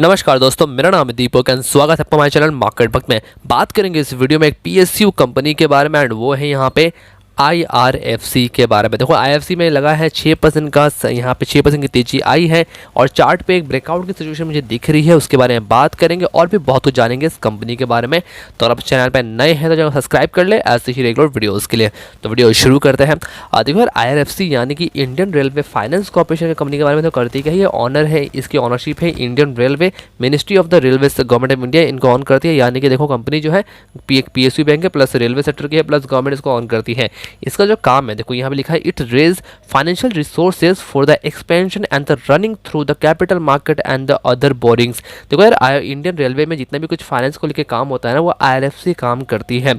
नमस्कार दोस्तों, मेरा नाम है दीपक एंड स्वागत है आपका हमारे चैनल मार्केट वक्त में। बात करेंगे इस वीडियो में एक पीएसयू कंपनी के बारे में एंड वो है यहाँ पे IRFC के बारे में। देखो IRFC में लगा है 6% का, यहाँ पे 6% की तेजी आई है और चार्ट पे एक ब्रेकआउट की सिचुएशन मुझे दिख रही है, उसके बारे में बात करेंगे और भी बहुत कुछ जानेंगे इस कंपनी के बारे में। तो अगर आप चैनल पे नए हैं तो चैनल सब्सक्राइब कर ले ऐसे ही रेगुलर वीडियोज़ के लिए। तो वीडियो शुरू करते हैं। देखो यार, IRFC यानी कि इंडियन रेलवे फाइनेंस कॉर्पोरेशन की कंपनी के बारे में तो करती क्या है, ये ऑनर है, इसकी ऑनरशिप है Indian railway, ministry of the railway, government of India इनको ऑन करती है। यानी कि देखो कंपनी जो है PSU बैंक है प्लस रेलवे सेक्टर की है प्लस गवर्नमेंट इसको ऑन करती है। इसका जो काम है देखो यहाँ पे लिखा है, it raise financial resources for the expansion and the running through the capital market and the other borrowings. देखो यार, इंडियन रेलवे में जितना भी कुछ फाइनेंस को लेकर काम होता है ना, वो IRFC काम करती है।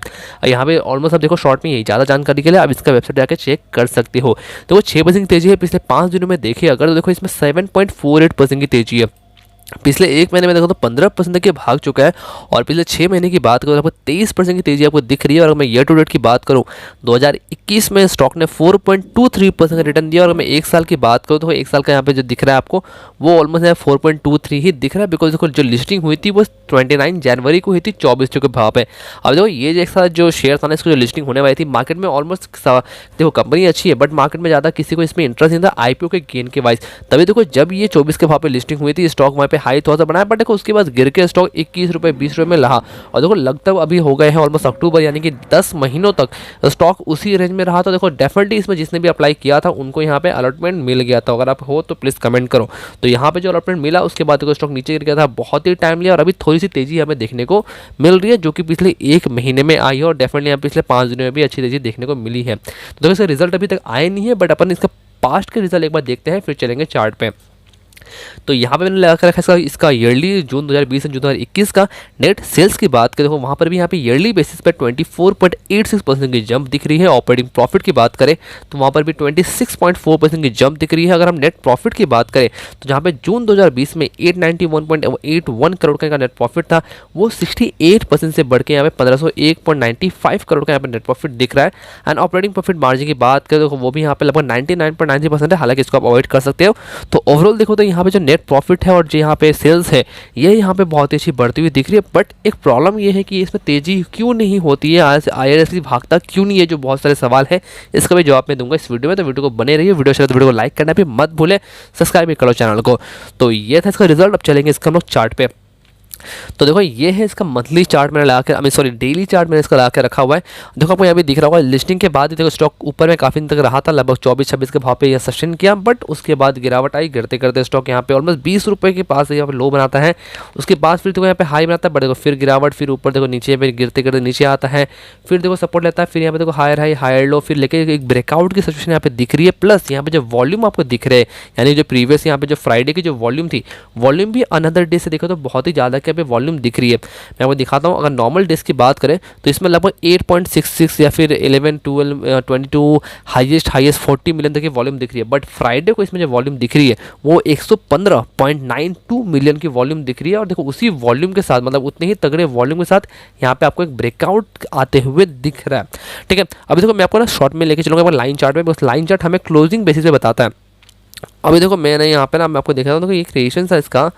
यहाँ पे ऑलमोस्ट अब देखो शॉर्ट में यही ज़्यादा जानकारी के लिए आप इसका वेबसाइट जाकर चेक कर सकते हो। तो वो 6% की तेजी है पिछले 5 दिनों में देखिए अगर, तो देखो इसमें 7.48% की तेजी है। पिछले एक महीने में देखो तो 15% तक ये भाग चुका है और पिछले 6 महीने की बात करूँ तो आपको 23% की तेजी आपको दिख रही है। और अगर मैं ईयर टू डेट की बात करूँ, 2021 में स्टॉक ने 4.23% का रिटर्न दिया। और अगर मैं एक साल की बात करूँ तो एक साल का यहाँ पे जो दिख रहा है आपको, वो ऑलमोस्ट 4.23 ही दिख रहा है। बिकॉज देखो जो लिस्टिंग हुई थी वो 29 जनवरी को हुई थी 24 के भाव पे। अब देखो ये एक साथ जो शेयर था ना, इसको जो लिस्टिंग होने वाली थी मार्केट में ऑलमोस्ट, देखो कंपनी अच्छी है बट मार्केट में ज़्यादा किसी को इसमें इंटरेस्ट नहीं था IPO के गेन के वाइज। तभी देखो जब ये 24 के भाव पे लिस्टिंग हुई थी, स्टॉक वहाँ पे हाई थोड़ा सा बनाया, बट देखो उसके बाद गिर के स्टॉक 21 रुपये 20 रुपये में रहा। और देखो लगभग अभी हो गए हैं ऑलमोस्ट अक्टूबर, यानी कि 10 महीनों तक स्टॉक उसी रेंज में रहा। तो देखो डेफिनेटली इसमें जिसने भी अप्लाई किया था उनको यहाँ पे अलॉटमेंट मिल गया था। अगर आप हो तो प्लीज़ कमेंट करो। तो यहाँ पे जो अलॉटमेंट मिला उसके बाद देखो स्टॉक नीचे गिर गया था, बहुत ही टाइम लिया और अभी थोड़ी सी तेजी हमें देखने को मिल रही है, जो कि पिछले एक महीने में आई है और डेफिनेटली यहाँ पिछले 5 दिनों में भी अच्छी तेजी देखने को मिली है। तो देखो इसका रिजल्ट अभी तक आए नहीं है, बट अपन इसका पास्ट के रिजल्ट एक बार देखते हैं फिर चलेंगे चार्ट पे। तो यहाँ पे मैंने लगा कर रखा है इसका ईयरली जून 2020 से जून 2021 का नेट सेल्स की बात करें तो वहाँ पर भी यहाँ पे ईयरली बेसिस पे 24.86% की जंप दिख रही है। ऑपरेटिंग प्रॉफिट की बात करें तो वहाँ पर भी 26.4% की जंप दिख रही है। अगर हम नेट प्रॉफिट की बात करें तो जहाँ पे जून 2020 में 891.81 करोड़ का नेट प्रॉफिट था, वो 68% से बढ़ के यहाँ पे 1501.95 करोड़ का यहाँ पे नेट प्रॉफिट दिख रहा है। एंड ऑपरेटिंग प्रॉफिट मार्जिन की बात करें तो वो भी यहाँ पे लगभग 99.90% है, हालांकि इसको आप अवॉइड कर सकते हो। तो ओवरऑल देखो तो यहाँ पे जो नेट प्रॉफिट है और जो यहाँ पे सेल्स है ये यहाँ पे बहुत ही अच्छी बढ़ती हुई दिख रही है। बट एक प्रॉब्लम ये है कि इसमें तेजी क्यों नहीं होती है, आज IRFC भागता क्यों नहीं है, जो बहुत सारे सवाल है इसका भी जवाब मैं दूंगा इस वीडियो में। तो वीडियो को बने रहिए, वीडियो अच्छा तो वीडियो को लाइक करना भी मत भूले, सब्सक्राइब भी करो चैनल को। तो ये था इसका रिजल्ट। अब चलेंगे इसका हम लोग चार्ट पे। तो देखो ये है इसका मंथली चार्ट मैंने लगा कर, डेली चार्ट मैंने इसका लगा के रखा हुआ है। देखो आपको यहाँ पे दिख रहा होगा लिस्टिंग के बाद देखो स्टॉक ऊपर में काफ़ी दिन तक रहा था, लगभग 24-26 के भाव पे यह सस्टेन किया, बट उसके बाद गिरावट आई, गिरते करते स्टॉक यहाँ पे ऑलमोस्ट 20 रुपये के पास यहाँ पे लो बनाता है। उसके बाद फिर देखो यहाँ पे हाई बनाता है, बट देखो फिर गिरावट, फिर ऊपर देखो नीचे पे गिरते करते नीचे आता है, फिर देखो सपोर्ट लेता है, फिर यहाँ पे देखो हायर हाई हायर लो, फिर लेके एक ब्रेकआउट की सिचुएशन यहाँ पे दिख रही है। प्लस यहाँ पे जो वॉल्यूम आपको दिख रहे हैं, यानी जो प्रीवियस यहाँ पे जो फ्राइडे की जो वॉल्यूम थी, वॉल्यूम भी अनदर डे से देखो तो बहुत ही ज़्यादा यहाँ पे वॉल्यूम दिख रही है। मैं आपको दिखाता हूँ, अगर नॉर्मल डेज की बात करें तो इसमें लगभग 8.66 या फिर 11, 12, 22 हाईएस्ट 40 मिलियन तक की वॉल्यूम दिख रही है। बट फ्राइडे को इसमें जो वॉल्यूम दिख रही है वो 115.92 मिलियन की वॉल्यूम दिख रही है। और देखो उसी वॉल्यूम के साथ, मतलब उतने ही तगड़े वॉल्यूम के साथ यहाँ पे आपको एक ब्रेकआउट आते हुए दिख रहा है। ठीक है, अभी देखो मैं आपको ना शॉर्ट में लेके चलूँगा लाइन चार्ट में, बस लाइन चार्ट हमें क्लोजिंग बेसिस पे बताता है। अभी देखो मैंने यहाँ पे ना मैं आपको देखा था कि ये क्रिएशन था इसका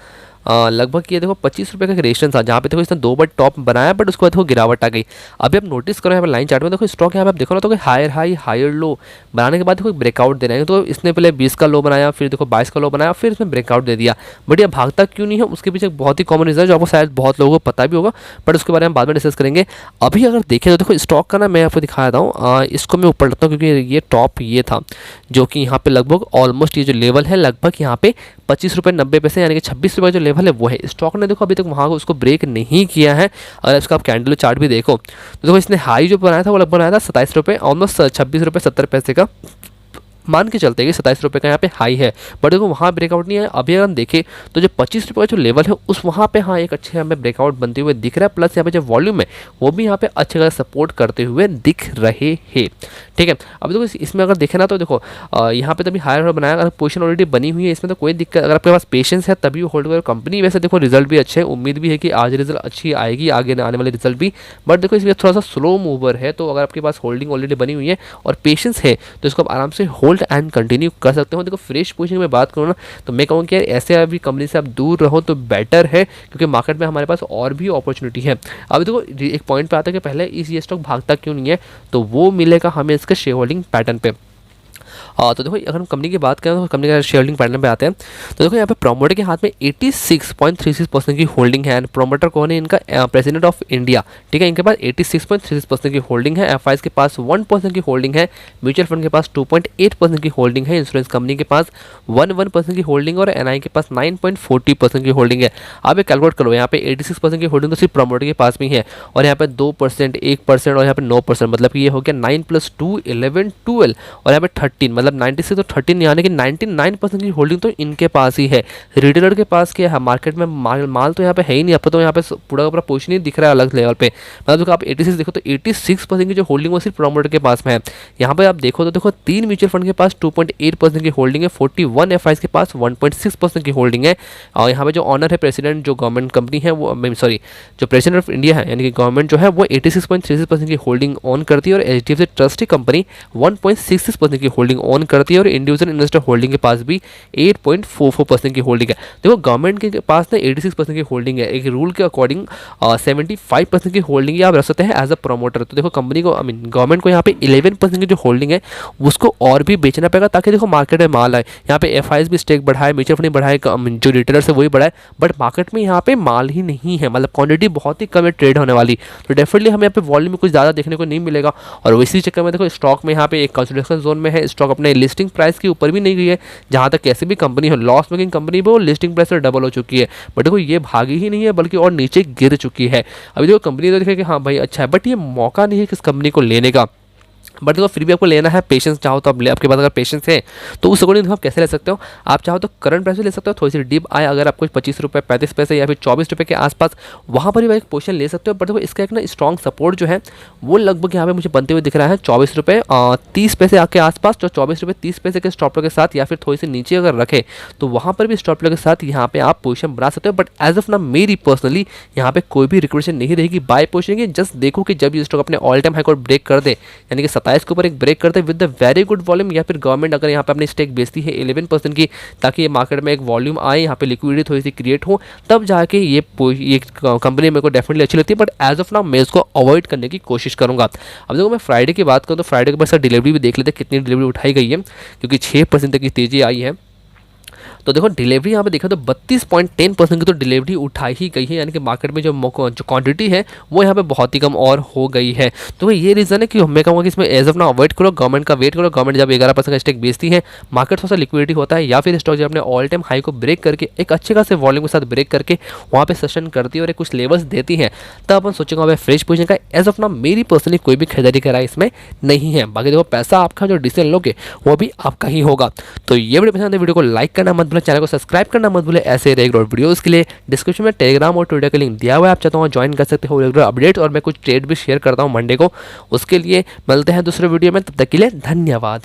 लगभग ये देखो 25 रुपये का क्रिएशन था, जहाँ पे देखो इसने 2 बार टॉप बनाया, बट उसके बाद देखो गिरावट आ गई। अभी आप नोटिस करो यहाँ पर लाइन चार्ट में देखो स्टॉक यहाँ पे आप देखो ना तो हायर हाई हायर लो बनाने के बाद देखो ब्रेकआउट दे रहे हैं। तो इसने पहले 20 का लो बनाया, फिर देखो 22 का लो बनाया, फिर इसमें ब्रेकआउट दे दिया। बट ये भागता क्यों नहीं है, उसके पीछे बहुत ही कॉमन रीजन है जो आपको शायद बहुत लोगों को पता भी होगा, बट उसके बारे में बाद में डिस्कस करेंगे। अभी अगर देखें तो देखो स्टॉक का ना मैं आपको दिखा देता हूँ, इसको मैं ऊपर रखता हूँ क्योंकि ये टॉप ये था जो कि यहाँ पे लगभग ऑलमोस्ट ये जो लेवल है लगभग यहाँ पे 25 रुपये 90 पैसे, यानी कि 26 रुपये जो लेवल है वो है। स्टॉक ने देखो अभी तक वहाँ को उसको ब्रेक नहीं किया है। अगर इसका आप कैंडल चार्ट भी देखो तो देखो इसने हाई जो बनाया था वो लगभग बनाया था 27 रुपये, ऑलमोस्ट 26 रुपये 70 पैसे का मान के चलते हैं कि 27 रुपये का यहाँ पे हाई है, बट देखो वहाँ ब्रेकआउट नहीं है। अभी अगर हम देखें तो जो 25 रुपये का जो लेवल है उस वहाँ पे हाँ एक अच्छे हमें ब्रेकआउट बनते हुए दिख रहा है। प्लस यहाँ पे जो वॉल्यूम है वो भी यहाँ पे अच्छे खासा सपोर्ट करते हुए दिख रहे हैं। ठीक है, अब देखो इसमें अगर देखें ना तो देखो यहाँ पे तभी हायर बनाया, अगर पोजीशन ऑलरेडी बनी हुई है इसमें तो कोई दिक्कत, अगर आपके पास पेशेंस है तभी होल्ड करो। कंपनी वैसे देखो रिजल्ट भी अच्छे है, उम्मीद भी है कि आज रिजल्ट अच्छी आएगी, आगे आने वाले रिजल्ट भी, बट देखो इसमें थोड़ा सा स्लो मूवर है। तो अगर आपके पास होल्डिंग ऑलरेडी बनी हुई है और पेशेंस है तो इसको आप आराम से होल्ड होल्ड एंड कंटिन्यू कर सकते हो। देखो फ्रेश पोजीशन में बात करूँ ना तो मैं कहूँ कि यार ऐसे अभी कंपनी से आप दूर रहो तो बेटर है, क्योंकि मार्केट में हमारे पास और भी अपॉर्चुनिटी है। अब देखो एक पॉइंट पे आता है कि पहले ये स्टॉक भागता क्यों नहीं है, तो वो मिलेगा हमें इसके शेयर होल्डिंग पैटर्न पे। तो देखो अगर हम कंपनी की बात करें तो कंपनी का शेयर होल्डिंग पैटर्न पे आते हैं, तो देखो यहाँ पे प्रोमोटर के हाथ में 86.36% की होल्डिंग है। प्रोमोटर कौन है? इनका प्रेसिडेंट ऑफ इंडिया, ठीक है। इनके पास 86.36% की होल्डिंग है। एफआईज के पास 1% की होल्डिंग है। म्यूचुअल फंड के पास 2.8% की होल्डिंग है। इंश्योरेंस कंपनी के पास 1% की होल्डिंग और एनआई के पास 9.40% की होल्डिंग है। आप ये कैलकुलेट करो, यहाँ पे 86% की होल्डिंग तो सिर्फ प्रोमोटर के पास में ही है, और यहाँ पे 2%, 1% और यहाँ पे 9%, मतलब कि ये हो गया 9 + 2 11 12 और यहाँ पे 13, मतलब 96 तो 13 यानी कि 99% की होल्डिंग तो इनके पास ही है। रिटेलर के पास क्या है? मार्केट में माल तो यहाँ पे है ही नहीं। आपको तो यहाँ पे पूरा का पूरा पोजीशन ही दिख रहा है अलग लेवल पे। मतलब आप 86 देखो तो 86% की जो होल्डिंग वो सिर्फ प्रोमोटर के पास में है। यहाँ पे आप देखो तो देखो 3 म्यूचुअल फंड के पास 2.8% की होल्डिंग है। 41 एफआईज के पास 1.6% की होल्डिंग है। और यहाँ पे जो ऑनर है, प्रेसिडेंट जो गवर्नमेंट कंपनी है वो सॉरी जो प्रेसिडेंट ऑफ इंडिया है यानी कि गवर्नमेंट जो है वो 86.36% की होल्डिंग ऑन करती है। और एचडीएफसी ट्रस्टी कंपनी 1.66% की होल्डिंग ऑन करती है। और इंडिविजुअल इन्वेस्टर होल्डिंग के पास भी 8.44% की होल्डिंग है। देखो गवर्नमेंट के पास ना 86% की होल्डिंग है। एक रूल के अकॉर्डिंग 75% की होल्डिंग आप रख सकते हैं एज अ प्रमोटर। तो देखो कंपनी को गवर्नमेंट को यहाँ पे 11% की जो होल्डिंग है उसको और भी बेचना पड़ेगा, ताकि देखो मार्केट में माल आए। यहाँ पे एफआईज भी स्टेक बढ़ाए, म्यूचुअल फंड बढ़ाए, जो रिटेलर्स है वही बढ़ाए, बट मार्केट में यहाँ पे माल ही नहीं है, मतलब क्वांटिटी बहुत ही कम है ट्रेड होने वाली। तो डेफिनेटली हमें यहाँ पे वॉल्यूम में कुछ ज़्यादा देखने को नहीं मिलेगा। और इसी चक्कर में देखो स्टॉक में यहाँ पे एक कंसोलिडेशन जोन में है। स्टॉक अपने लिस्टिंग प्राइस के ऊपर भी नहीं गई है। जहाँ तक कैसी भी कंपनी हो, लॉस मेकिंग कंपनी भी वो लिस्टिंग प्राइस से डबल हो चुकी है, बट देखो ये भागी ही नहीं है बल्कि और नीचे गिर चुकी है। अभी देखो कंपनी तो दिखे कि हाँ भाई अच्छा है, बट ये मौका नहीं है किस कंपनी को लेने का। बट देखो फिर भी आपको लेना है, पेशेंस चाहो तो आप ले, आपके पास अगर पेशेंस है तो उस अकॉर्डिंग आप कैसे ले सकते हो? आप चाहो तो करंट प्राइस ले सकते हो, थोड़ी सी डिप आए अगर आपको 25 रुपये 35 पैसे या फिर 24 रुपये के आसपास, वहाँ पर भी एक पोजीशन ले सकते हो। बट देखो इसका एक ना स्ट्रॉन्ग सपोर्ट जो है वो लगभग यहाँ पे मुझे बनते हुए दिख रहा है 24 रुपये 30 पैसे आके आसपास। तो 24 रुपये 30 पैसे के स्टॉप लॉस के साथ या फिर थोड़ी सी नीचे अगर रखे तो वहाँ पर भी स्टॉप लॉस के साथ यहाँ पे आप पोजीशन बना सकते हो। बट एज ऑफ ना मेरी पर्सनली यहाँ पे कोई भी रिकमेंडेशन नहीं रहेगी बाय पोजीशन की। जस्ट देखो कि जब ये स्टॉक अपने ऑल टाइम हाई को ब्रेक कर दे, यानी कि 27 के ऊपर एक ब्रेक करते हैं with the very good volume, या फिर गवर्नमेंट अगर यहाँ पे अपनी स्टेक बेचती है 11% की, ताकि ये मार्केट में एक वॉल्यूम आए, यहाँ पे लिक्विडिटी थोड़ी सी क्रिएट हो, तब जाके ये कंपनी मेरे को डेफिनेटली अच्छी लगती है। बट एज ऑफ नाउ मैं इसको अवॉइड करने की कोशिश करूँगा। अब देखो मैं फ्राइडे की बात करूँ तो फ्राइडे के बाद डिलीवरी भी देख लेते हैं कितनी डिलीवरी उठाई गई है, क्योंकि 6% तक की तेजी आई है। तो देखो डिलीवरी यहाँ पे देखा तो 32.10% की तो डिलीवरी उठाई ही गई है, यानी कि मार्केट में जो क्वांटिटी है वो यहाँ पे बहुत ही कम और हो गई है। तो ये रीज़न है कि मैं कहूँगा कि इसमें एज ऑफ ना अवॉइड करो, गवर्नमेंट का वेट करो। गवर्नमेंट जब 11% का स्टेक बेचती है, मार्केट थोड़ा सा लिक्विडिटी होता है, या फिर स्टॉक जब अपने ऑल टाइम हाई को ब्रेक करके एक अच्छे खासे वॉल्यूम के साथ ब्रेक करके वहाँ पे सेशन करती है और कुछ लेवल्स देती है, तब अपन सोचेंगे भाई फ्रेश पोजीशन का। एज ऑफ ना मेरी पर्सनली कोई भी खरीदारी करा इसमें नहीं है। बाकी देखो पैसा आपका जो डिसीजन लोगे वो भी आपका ही होगा। तो ये वीडियो पसंद है, वीडियो को लाइक करना मत भूलें, चैनल को सब्सक्राइब करना मत भूलें। ऐसे रेगुलर वीडियोस के लिए डिस्क्रिप्शन में टेलीग्राम और ट्विटर का लिंक दिया हुआ है, आप चाहते हो ज्वाइन कर सकते हो रेगुलर अपडेट। और मैं कुछ ट्रेड भी शेयर करता हूँ मंडे को। उसके लिए मिलते हैं दूसरे वीडियो में, तब तक के लिए धन्यवाद।